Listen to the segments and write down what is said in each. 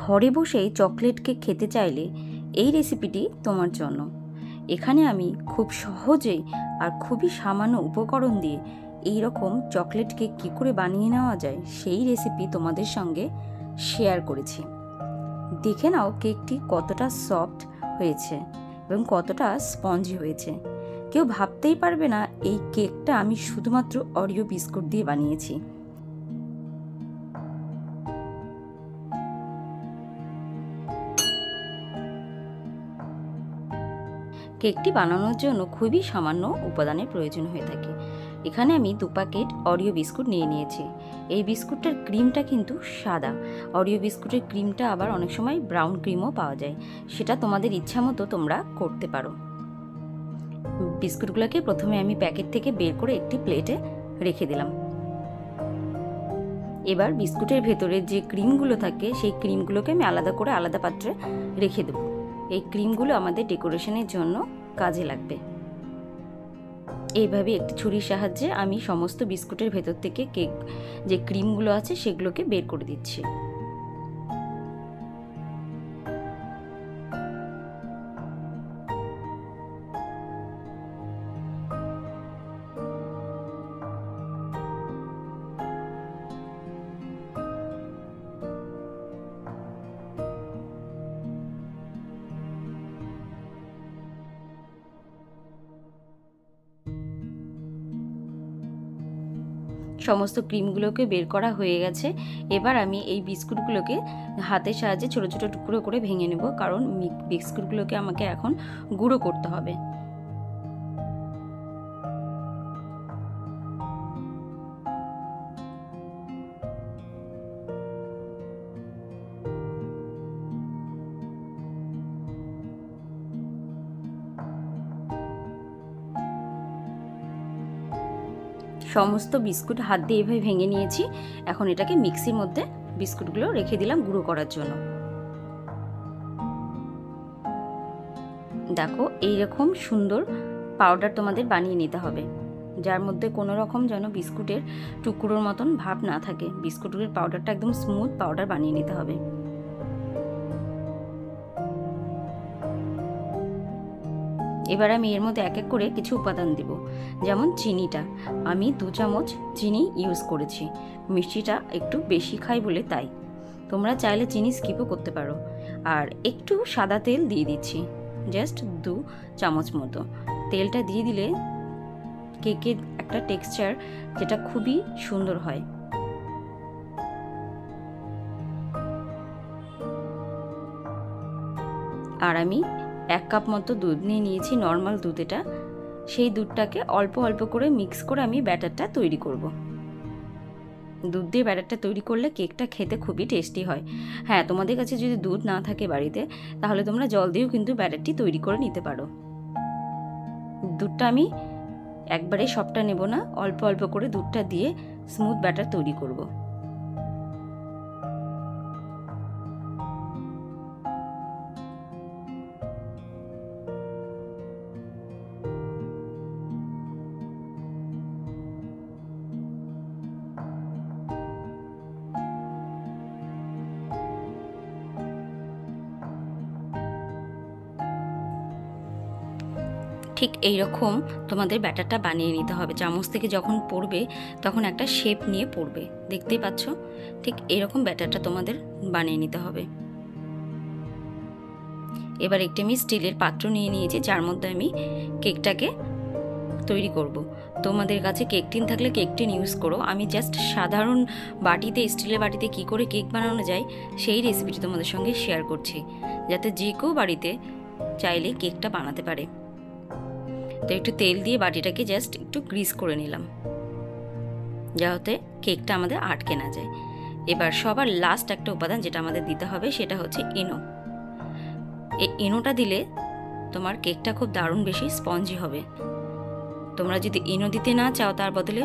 ঘরে বসেই chocolate cake খেতে চাইলে এই রেসিপিটি তোমার জন্য। এখানে আমি খুব সহজেই আর খুবই সামান্য উপকরণ দিয়ে এই রকম চকলেট কেক কী করে বানিয়ে নেওয়া যায় সেই রেসিপি তোমাদের সঙ্গে শেয়ার করেছি। দেখে নাও কেকটি কতটা সফট হয়েছে এবং কতটা স্পঞ্জি হয়েছে। কেউ ভাবতেই পারবে না এই কেকটা আমি শুধুমাত্র অরিও বিস্কুট দিয়ে বানিয়েছি। কেকটি বানানোর জন্য খুবই সামান্য উপাদানের প্রয়োজন হয়ে থাকে। এখানে আমি 2 প্যাকেট অরিও বিস্কুট নিয়ে নিয়েছি। এই বিস্কুটটার ক্রিমটা কিন্তু সাদা। অরিও বিস্কুটের ক্রিমটা আবার অনেক সময় ব্রাউন ক্রিমও পাওয়া যায়, সেটা তোমাদের ইচ্ছা মতো তোমরা করতে পারো। বিস্কুটগুলোকে প্রথমে আমি প্যাকেট থেকে বের করে একটি প্লেটে রেখে দিলাম। এবার বিস্কুটের ভেতরে যে ক্রিমগুলো থাকে সেই ক্রিমগুলোকে আমি আলাদা করে আলাদা পাত্রে রেখে দেবো। এই ক্রিমগুলো আমাদের ডেকোরেশনের জন্য কাজে লাগবে। এইভাবে একটি ছুরির সাহায্যে আমি সমস্ত বিস্কুটের ভেতর থেকে কেক যে ক্রিমগুলো আছে সেগুলোকে বের করে দিচ্ছি। সমস্ত ক্রিমগুলোকে বের করা হয়ে গেছে। এবার আমি এই বিস্কুটগুলোকে হাতের সাহায্যে ছোট ছোট টুকরো করে ভেঙে নেব, কারণ বিস্কুটগুলোকে আমাকে এখন গুঁড়ো করতে হবে। সমস্ত বিস্কুট হাত দিয়ে এভাবে ভেঙে নিয়েছি। এখন এটাকে মিক্সির মধ্যে বিস্কুটগুলো রেখে দিলাম গুঁড়ো করার জন্য। দেখো এইরকম সুন্দর পাউডার তোমাদের বানিয়ে নিতে হবে, যার মধ্যে কোনো রকম যেন বিস্কুটের টুকরোর মতন ভাব না থাকে। বিস্কুটের পাউডারটা একদম স্মুথ পাউডার বানিয়ে নিতে হবে। এবার আমি এর মধ্যে এক এক করে কিছু উপাদান দেব। যেমন চিনিটা, আমি 2 চামচ চিনি ইউজ করেছি। মিষ্টিটা একটু বেশি খাই বলে তাই। তোমরা চাইলে চিনি স্কিপও করতে পারো। আর একটু সাদা তেল দিয়ে দিচ্ছি, জাস্ট 2 চামচ মতো। তেলটা দিয়ে দিলে কেকের একটা টেক্সচার যেটা খুবই সুন্দর হয়। আর আমি 1 কাপ মতো দুধ নিয়ে নিয়েছি, নর্মাল দুধ এটা। সেই দুধটাকে অল্প অল্প করে মিক্স করে আমি ব্যাটারটা তৈরি করব। দুধ দিয়ে ব্যাটারটা তৈরি করলে কেকটা খেতে খুবই টেস্টি হয়। হ্যাঁ, তোমাদের কাছে যদি দুধ না থাকে বাড়িতে, তাহলে তোমরা জল দিয়েও কিন্তু ব্যাটারটি তৈরি করে নিতে পারো। দুধটা আমি একবারে সবটা নেব না, অল্প অল্প করে দুধটা দিয়ে স্মুথ ব্যাটার তৈরি করব। ঠিক এই রকম তোমাদের ব্যাটারটা বানিয়ে নিতে হবে। চামচ থেকে যখন পড়বে তখন একটা শেপ নিয়ে পড়বে, দেখতেই পাচ্ছ। ঠিক এইরকম ব্যাটারটা তোমাদের বানিয়ে নিতে হবে। এবার একটি আমি স্টিলের পাত্র নিয়ে নিয়েছি, যার মধ্যে আমি কেকটাকে তৈরি করব। তোমাদের কাছে কেক টিন থাকলে কেক টিন ইউজ করো। আমি জাস্ট সাধারণ বাটিতে, স্টিলের বাটিতে কি করে কেক বানানো যায় সেই রেসিপিটি তোমাদের সঙ্গে শেয়ার করছি, যাতে যে কেউ বাড়িতে চাইলে কেকটা বানাতে পারে। তো একটু তেল দিয়ে বাটিটাকে জাস্ট একটু গ্রিস করে নিলাম, যাতে কেকটা আমাদের আটকে না যায়। এবার সবার লাস্ট একটা উপাদান যেটা আমাদের দিতে হবে সেটা হচ্ছে ইনো। এই ইনোটা দিলে তোমার কেকটা খুব দারুণ বেশি স্পঞ্জি হবে। তোমরা যদি ইনো দিতে না চাও, তার বদলে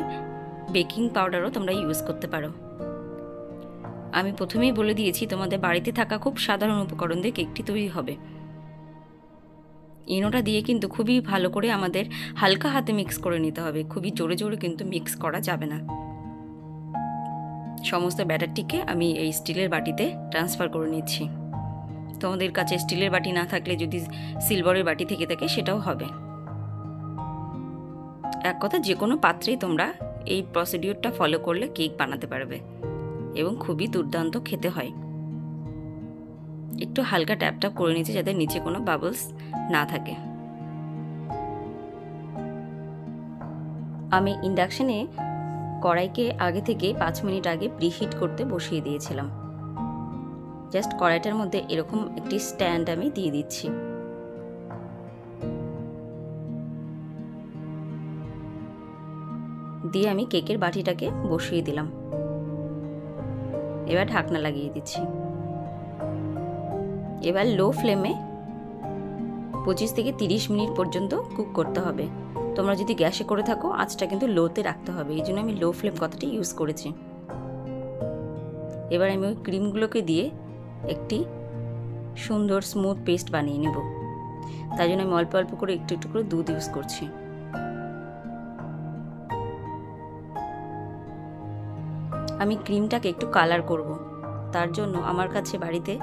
বেকিং পাউডারও তোমরা ইউজ করতে পারো। আমি প্রথমেই বলে দিয়েছি তোমাদের বাড়িতে থাকা খুব সাধারণ উপকরণ দিয়ে কেকটি তৈরি হবে। ইনোটা দিয়ে কিন্তু খুবই ভালো করে আমাদের হালকা হাতে মিক্স করে নিতে হবে, খুবই জোরে জোরে কিন্তু মিক্স করা যাবে না। সমস্ত ব্যাটারটিকে আমি এই স্টিলের বাটিতে ট্রান্সফার করে নিচ্ছি। তোমাদের কাছে স্টিলের বাটি না থাকলে যদি সিলভারের বাটি থেকে থাকে সেটাও হবে। এক কথা, যে কোনো পাত্রেই তোমরা এই প্রসিডিউরটা ফলো করলে কেক বানাতে পারবে এবং খুবই দুর্দান্ত খেতে হয়। একটু হালকা ট্যাপ ট্যাপ করে নিচ্ছি যাতে নিচে কোনো বাবলস না থাকে। আমি ইন্ডাকশনে কড়াইকে আগে থেকে 5 মিনিট আগে প্রিহিট করতে বসিয়ে দিয়েছিলাম। জাস্ট কড়াইটার মধ্যে এরকম একটি স্ট্যান্ড আমি দিয়ে দিচ্ছি। দিয়ে আমি কেকের বাটিটাকে বসিয়ে দিলাম। এবার ঢাকনা লাগিয়ে দিচ্ছি। এবার লো ফ্লেমে 25 থেকে 30 মিনিট পর্যন্ত কুক করতে হবে। তোমরা যদি গ্যাসে করে থাকো আঁচটা কিন্তু লোতে রাখতে হবে, এই জন্য আমি লো ফ্লেম কথাটি ইউজ করেছি। এবার আমি ওই ক্রিমগুলোকে দিয়ে একটি সুন্দর স্মুথ পেস্ট বানিয়ে নেব। তাই জন্য আমি অল্প অল্প করে একটু একটু করে দুধ ইউজ করছি। আমি ক্রিমটাকে একটু কালার করব, তার জন্য আমার কাছে বাড়িতে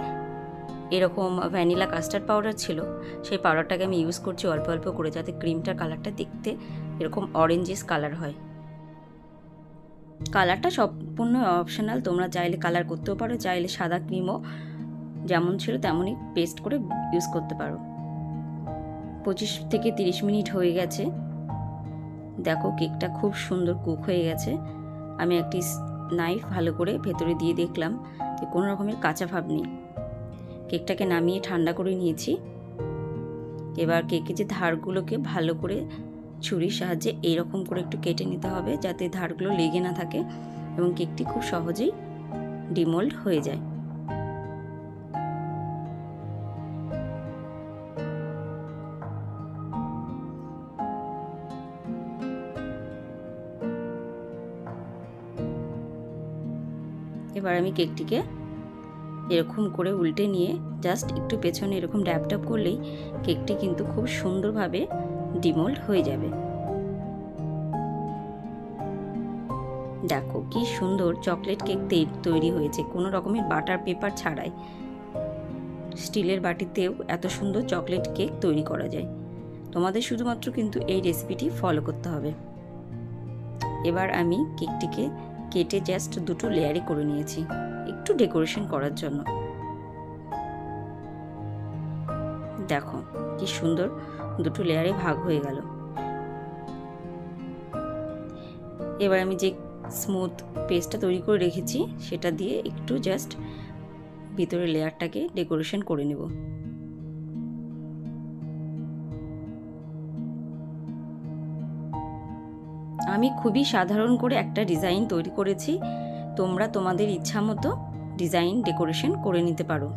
এরকম ভ্যানিলা কাস্টার্ড পাউডার ছিল, সেই পাউডারটাকে আমি ইউজ করছি অল্প অল্প করে, যাতে ক্রিমটার কালারটা দেখতে এরকম অরেঞ্জিস কালার হয়। কালারটা সম্পূর্ণ অপশনাল, তোমরা চাইলে কালার করতেও পারো, চাইলে সাদা ক্রিমও যেমন ছিল তেমনই পেস্ট করে ইউজ করতে পারো। 25 থেকে 30 মিনিট হয়ে গেছে। দেখো কেকটা খুব সুন্দর কুক হয়ে গেছে। আমি একটি নাইফ ভালো করে ভেতরে দিয়ে দেখলাম যে কোনো রকমের কাঁচা ভাব নেই। কেকটাকে নামিয়ে ঠান্ডা করে নিয়েছি। এবার কেকের যে ধারগুলোকে ভালো করে ছুরির সাহায্যে এইরকম করে একটু কেটে নিতে হবে, যাতে ধারগুলো লেগে না থাকে এবং কেকটি খুব সহজেই ডিমোল্ড হয়ে যায়। এবার আমি কেকটিকে এরকম করে উল্টে নিয়ে জাস্ট একটু পেছনে এরকম ড্যাপ ড্যাপ করলেই কেকটি কিন্তু খুব সুন্দরভাবে ডিমোল্ড হয়ে যাবে। দেখো কি সুন্দর চকলেট কেক তৈরি হয়েছে, কোনো রকমের বাটার পেপার ছাড়াই। স্টিলের বাটিতেও এত সুন্দর চকলেট কেক তৈরি করা যায়। তোমাদের শুধুমাত্র কিন্তু এই রেসিপিটি ফলো করতে হবে। এবার আমি কেকটিকে কেটে জাস্ট দুটো লেয়ারে করে নিয়েছি একটু ডেকোরেশন করার জন্য। দেখো কি সুন্দর দুটো লেয়ারে ভাগ হয়ে গেল। এবার আমি যে স্মুথ পেস্টটা তৈরি করে রেখেছি সেটা দিয়ে একটু জাস্ট ভিতরে লেয়ারটাকে ডেকোরেশন করে নেব। আমি খুবই সাধারণ করে একটা ডিজাইন তৈরি করেছি, তোমরা তোমাদের ইচ্ছা মতো ডিজাইন ডেকোরেশন করে নিতে পারো।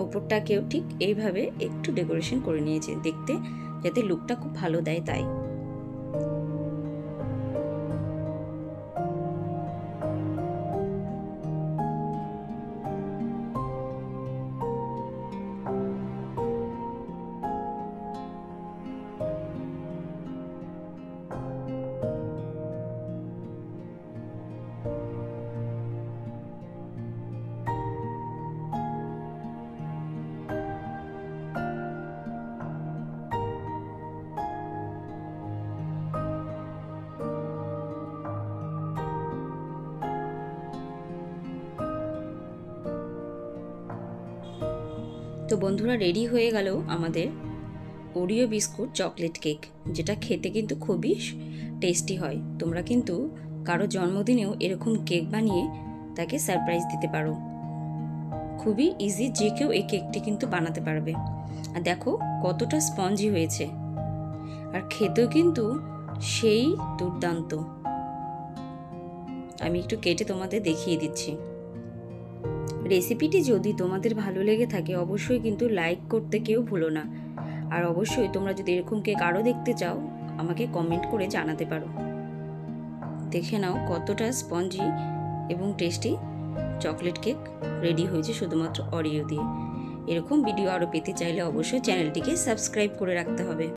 ওপরটাকেও ঠিক এইভাবে একটু ডেকোরেশন করে নিয়েছি, দেখতে যাতে লুকটা খুব ভালো দেয় তাই। তো বন্ধুরা, রেডি হয়ে গেল আমাদের ওরিও বিস্কুট চকলেট কেক, যেটা খেতে কিন্তু খুবই টেস্টি হয়। তোমরা কিন্তু কারো জন্মদিনেও এরকম কেক বানিয়ে তাকে সারপ্রাইজ দিতে পারো। খুবই ইজি, যে কেউ এই কেকটি কিন্তু বানাতে পারবে। আর দেখো কতটা স্পঞ্জি হয়েছে, আর খেতেও কিন্তু সেই দুর্দান্ত। আমি একটু কেটে তোমাদের দেখিয়ে দিচ্ছি। রেসিপিটি যদি তোমাদের ভালো লেগে থাকে অবশ্যই কিন্তু লাইক করতে কেউ ভুলো না। আর অবশ্যই তোমরা যদি এরকম কেক আরও দেখতে চাও আমাকে কমেন্ট করে জানাতে পারো। দেখে নাও কতটা স্পঞ্জি এবং টেস্টি চকলেট কেক রেডি হয়েছে শুধুমাত্র অরিও দিয়ে। এরকম ভিডিও আরও পেতে চাইলে অবশ্যই চ্যানেলটিকে সাবস্ক্রাইব করে রাখতে হবে।